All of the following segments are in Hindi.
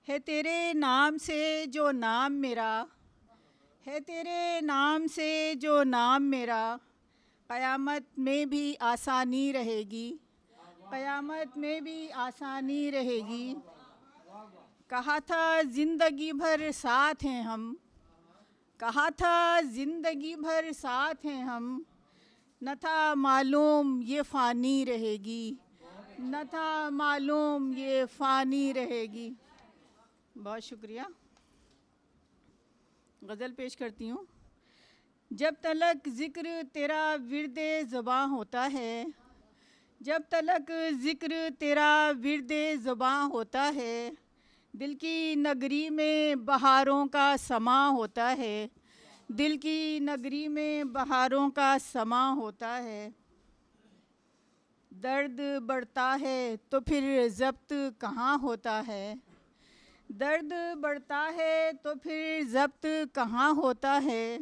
है तेरे नाम से जो नाम मेरा, है तेरे नाम से जो नाम मेरा, क़यामत में भी आसानी रहेगी, क़यामत में भी आसानी रहेगी। कहा था ज़िंदगी भर साथ हैं हम, कहा था ज़िंदगी भर साथ हैं हम, न था मालूम ये फ़ानी रहेगी, न था मालूम ये फ़ानी रहेगी। बहुत शुक्रिया। गज़ल पेश करती हूँ। जब तलक ज़िक्र तेरा विर्दे ज़बां होता है, जब तलक ज़िक्र तेरा विर्दे ज़बां होता है, दिल की नगरी में बहारों का समा होता है, दिल की नगरी में बहारों का समा होता है। दर्द बढ़ता है तो फिर ज़ब्त कहाँ होता है, दर्द बढ़ता है तो फिर ज़ब्त कहाँ होता है।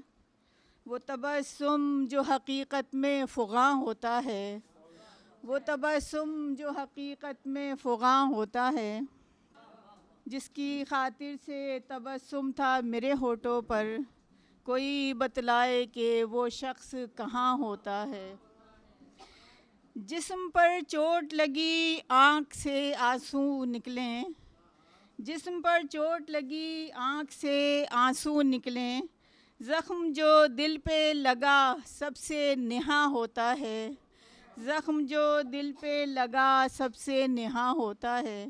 वो तबस्सुम जो हकीकत में फ़ुग़ां होता है, वो तबस्सुम जो हकीकत में फ़ुग़ां होता है। जिसकी खातिर से तबस्सुम था मेरे होठों पर, कोई बतलाए कि वो शख्स कहाँ होता है। जिस्म पर चोट लगी आँख से आंसू निकलें, जिस्म पर चोट लगी आँख से आंसू निकलें, ज़ख्म जो दिल पे लगा सबसे नेहा होता है, ज़ख्म जो दिल पे लगा सबसे नेहा होता है।